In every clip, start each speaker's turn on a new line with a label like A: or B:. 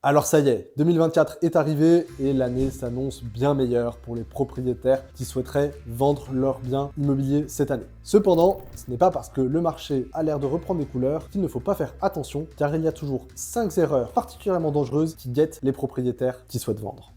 A: Alors ça y est, 2024 est arrivé et l'année s'annonce bien meilleure pour les propriétaires qui souhaiteraient vendre leurs biens immobiliers cette année. Cependant, ce n'est pas parce que le marché a l'air de reprendre des couleurs qu'il ne faut pas faire attention, car il y a toujours 5 erreurs particulièrement dangereuses qui guettent les propriétaires qui souhaitent vendre.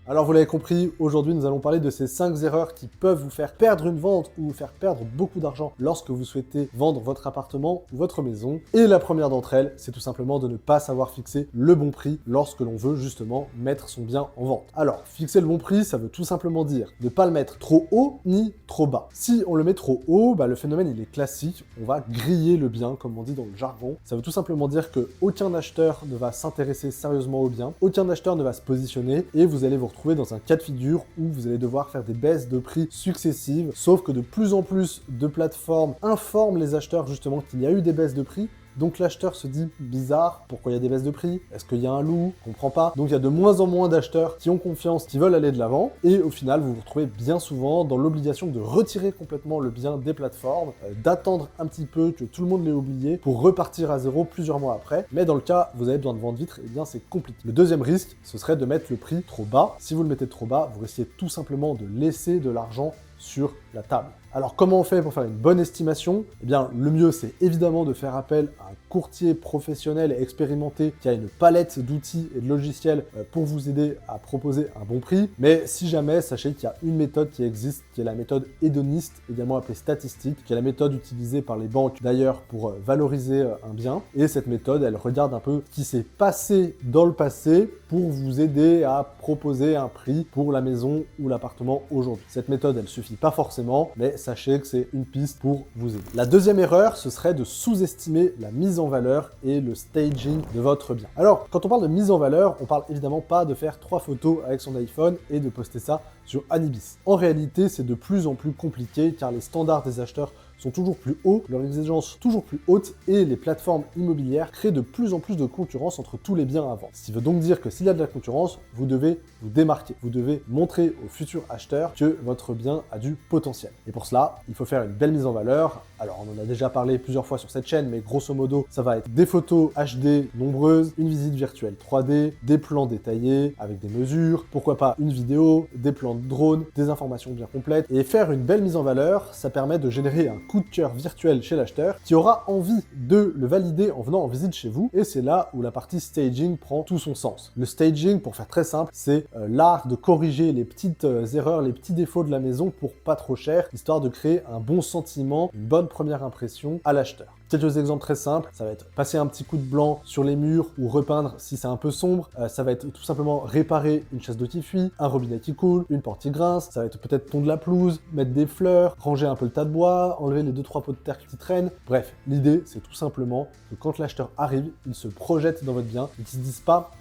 A: Alors vous l'avez compris, aujourd'hui nous allons parler de ces 5 erreurs qui peuvent vous faire perdre une vente ou vous faire perdre beaucoup d'argent lorsque vous souhaitez vendre votre appartement ou votre maison. Et la première d'entre elles, c'est tout simplement de ne pas savoir fixer le bon prix lorsque l'on veut justement mettre son bien en vente. Alors, fixer le bon prix, ça veut tout simplement dire ne pas le mettre trop haut ni trop bas. Si on le met trop haut, le phénomène il est classique, on va griller le bien comme on dit dans le jargon. Ça veut tout simplement dire que aucun acheteur ne va s'intéresser sérieusement au bien, aucun acheteur ne va se positionner et vous allez vous retrouver dans un cas de figure où vous allez devoir faire des baisses de prix successives, sauf que de plus en plus de plateformes informent les acheteurs justement qu'il y a eu des baisses de prix. Donc l'acheteur se dit bizarre, pourquoi il y a des baisses de prix? Est-ce qu'il y a un loup? Je comprends pas. Donc il y a de moins en moins d'acheteurs qui ont confiance, qui veulent aller de l'avant, et au final vous vous retrouvez bien souvent dans l'obligation de retirer complètement le bien des plateformes, d'attendre un petit peu que tout le monde l'ait oublié pour repartir à zéro plusieurs mois après. Mais dans le cas vous avez besoin de vendre vite, et bien c'est compliqué. Le deuxième risque, ce serait de mettre le prix trop bas. Si vous le mettez trop bas, vous risquez tout simplement de laisser de l'argent sur la table. Alors comment on fait pour faire une bonne estimation? Eh bien le mieux c'est évidemment de faire appel à un courtier professionnel et expérimenté qui a une palette d'outils et de logiciels pour vous aider à proposer un bon prix. Mais si jamais, sachez qu'il y a une méthode qui existe, qui est la méthode hédoniste, également appelée statistique, qui est la méthode utilisée par les banques d'ailleurs pour valoriser un bien. Et cette méthode, elle regarde un peu ce qui s'est passé dans le passé pour vous aider à proposer un prix pour la maison ou l'appartement aujourd'hui. Cette méthode, elle suffit pas forcément, mais sachez que c'est une piste pour vous aider. La deuxième erreur, ce serait de sous-estimer la mise en valeur et le staging de votre bien. Alors, quand on parle de mise en valeur, on parle évidemment pas de faire 3 photos avec son iPhone et de poster ça sur Anibis. En réalité, c'est de plus en plus compliqué car les standards des acheteurs sont toujours plus hauts, leurs exigences toujours plus hautes et les plateformes immobilières créent de plus en plus de concurrence entre tous les biens à vendre. Ce qui veut donc dire que s'il y a de la concurrence, vous devez vous démarquer. Vous devez montrer aux futurs acheteurs que votre bien a du potentiel. Et pour cela, il faut faire une belle mise en valeur. Alors, on en a déjà parlé plusieurs fois sur cette chaîne, mais grosso modo, ça va être des photos HD nombreuses, une visite virtuelle 3D, des plans détaillés avec des mesures, pourquoi pas une vidéo, des plans de drone, des informations bien complètes. Et faire une belle mise en valeur, ça permet de générer un coup de cœur virtuel chez l'acheteur qui aura envie de le valider en venant en visite chez vous. Et c'est là où la partie staging prend tout son sens. Le staging, pour faire très simple, c'est l'art de corriger les petites erreurs, les petits défauts de la maison pour pas trop cher, histoire de créer un bon sentiment, une bonne première impression à l'acheteur. Quelques exemples très simples, ça va être passer un petit coup de blanc sur les murs ou repeindre si c'est un peu sombre, ça va être tout simplement réparer une chaise d'eau qui fuit, un robinet qui coule, une porte qui grince, ça va être peut-être tondre la pelouse, mettre des fleurs, ranger un peu le tas de bois, enlever les 2-3 pots de terre qui traînent. Bref, l'idée c'est tout simplement que quand l'acheteur arrive, il se projette dans votre bien et qu'il se dise pas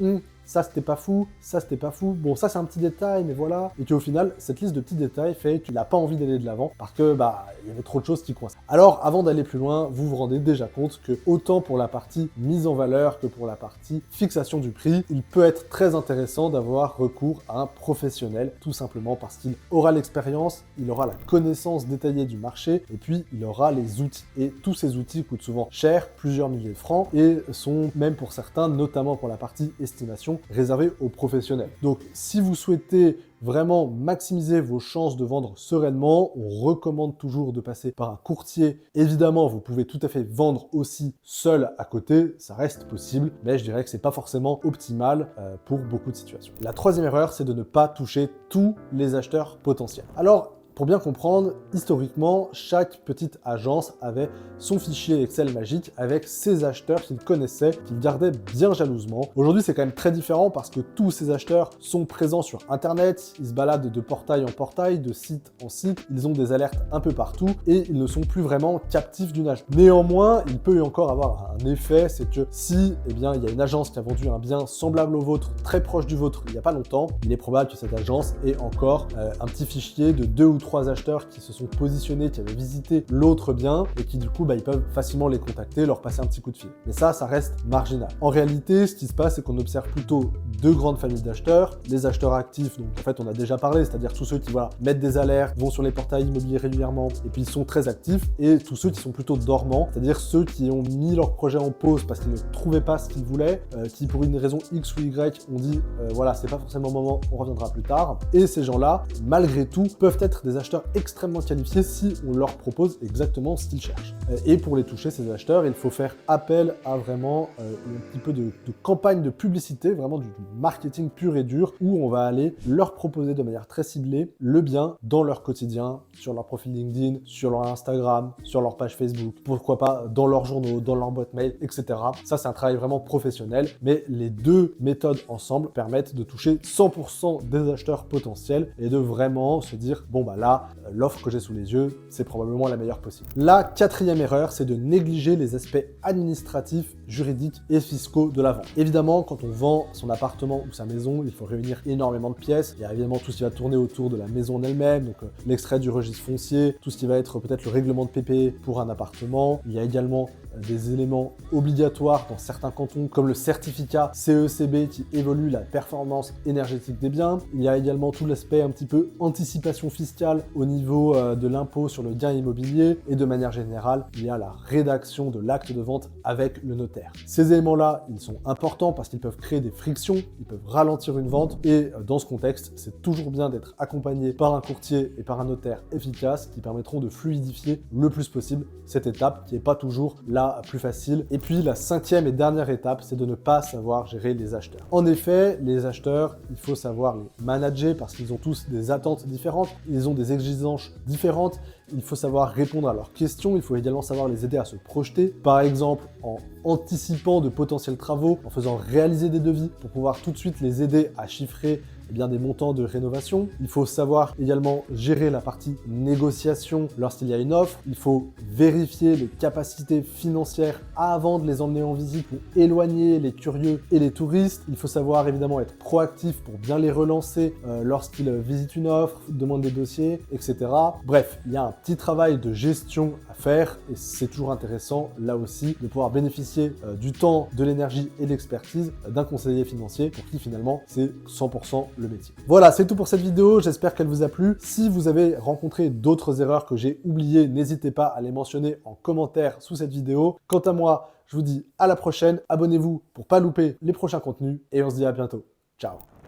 A: ça c'était pas fou, ça c'était pas fou, bon ça c'est un petit détail mais voilà, et qu'au final cette liste de petits détails fait qu'il n'a pas envie d'aller de l'avant parce que il y avait trop de choses qui coincent. Alors avant d'aller plus loin, vous vous rendez déjà compte que autant pour la partie mise en valeur que pour la partie fixation du prix, il peut être très intéressant d'avoir recours à un professionnel, tout simplement parce qu'il aura l'expérience, il aura la connaissance détaillée du marché et puis il aura les outils. Et tous ces outils coûtent souvent cher, plusieurs milliers de francs, et sont même pour certains, notamment pour la partie estimation, réservé aux professionnels. Donc si vous souhaitez vraiment maximiser vos chances de vendre sereinement, on recommande toujours de passer par un courtier. Évidemment, vous pouvez tout à fait vendre aussi seul à côté, ça reste possible, mais je dirais que c'est pas forcément optimal pour beaucoup de situations. La troisième erreur, c'est de ne pas toucher tous les acheteurs potentiels. Alors, pour bien comprendre, historiquement, chaque petite agence avait son fichier Excel magique avec ses acheteurs qu'il connaissait, qu'il gardait bien jalousement. Aujourd'hui, c'est quand même très différent parce que tous ces acheteurs sont présents sur Internet, ils se baladent de portail en portail, de site en site, ils ont des alertes un peu partout et ils ne sont plus vraiment captifs d'une agence. Néanmoins, il peut y encore avoir un effet, c'est que si il y a une agence qui a vendu un bien semblable au vôtre, très proche du vôtre, il n'y a pas longtemps, il est probable que cette agence ait encore un petit fichier de 2 ou 3 acheteurs qui se sont positionnés, qui avaient visité l'autre bien et qui du coup ils peuvent facilement les contacter, leur passer un petit coup de fil. Mais ça reste marginal. En réalité, ce qui se passe, c'est qu'on observe plutôt deux grandes familles d'acheteurs. Les acheteurs actifs, donc en fait on a déjà parlé, c'est-à-dire tous ceux qui mettent des alertes, vont sur les portails immobiliers régulièrement et puis ils sont très actifs, et tous ceux qui sont plutôt dormants, c'est-à-dire ceux qui ont mis leur projet en pause parce qu'ils ne trouvaient pas ce qu'ils voulaient, qui pour une raison X ou Y ont dit voilà, c'est pas forcément le moment, on reviendra plus tard. Et ces gens-là, malgré tout, peuvent être des acheteurs extrêmement qualifiés si on leur propose exactement ce qu'ils cherchent. Et pour les toucher, ces acheteurs, il faut faire appel à vraiment un petit peu de campagne de publicité, vraiment du marketing pur et dur, où on va aller leur proposer de manière très ciblée le bien dans leur quotidien, sur leur profil LinkedIn, sur leur Instagram, sur leur page Facebook, pourquoi pas dans leurs journaux, dans leur boîte mail, etc. Ça, c'est un travail vraiment professionnel, mais les deux méthodes ensemble permettent de toucher 100% des acheteurs potentiels et de vraiment se dire, bon bah là, l'offre que j'ai sous les yeux, c'est probablement la meilleure possible. La quatrième erreur, c'est de négliger les aspects administratifs, juridiques et fiscaux de la vente. Évidemment, quand on vend son appartement ou sa maison, il faut réunir énormément de pièces. Il y a évidemment tout ce qui va tourner autour de la maison en elle-même, donc l'extrait du registre foncier, tout ce qui va être peut-être le règlement de PP pour un appartement. Il y a également des éléments obligatoires dans certains cantons, comme le certificat CECB qui évolue la performance énergétique des biens. Il y a également tout l'aspect un petit peu anticipation fiscale au niveau de l'impôt sur le gain immobilier, et de manière générale, il y a la rédaction de l'acte de vente avec le notaire. Ces éléments-là, ils sont importants parce qu'ils peuvent créer des frictions, ils peuvent ralentir une vente, et dans ce contexte, c'est toujours bien d'être accompagné par un courtier et par un notaire efficace qui permettront de fluidifier le plus possible cette étape qui n'est pas toujours la plus facile. Et puis la cinquième et dernière étape, c'est de ne pas savoir gérer les acheteurs. En effet, les acheteurs, il faut savoir les manager parce qu'ils ont tous des attentes différentes, ils ont des exigences différentes, il faut savoir répondre à leurs questions, il faut également savoir les aider à se projeter, par exemple en anticipant de potentiels travaux, en faisant réaliser des devis pour pouvoir tout de suite les aider à chiffrer des montants de rénovation. Il faut savoir également gérer la partie négociation lorsqu'il y a une offre. Il faut vérifier les capacités financières avant de les emmener en visite pour éloigner les curieux et les touristes. Il faut savoir évidemment être proactif pour bien les relancer lorsqu'ils visitent une offre, demandent des dossiers, etc. Bref, il y a un petit travail de gestion à faire et c'est toujours intéressant là aussi de pouvoir bénéficier du temps, de l'énergie et de l'expertise d'un conseiller financier pour qui finalement c'est 100% le métier. Voilà, c'est tout pour cette vidéo, j'espère qu'elle vous a plu. Si vous avez rencontré d'autres erreurs que j'ai oubliées, n'hésitez pas à les mentionner en commentaire sous cette vidéo. Quant à moi, je vous dis à la prochaine, abonnez-vous pour pas louper les prochains contenus et on se dit à bientôt. Ciao.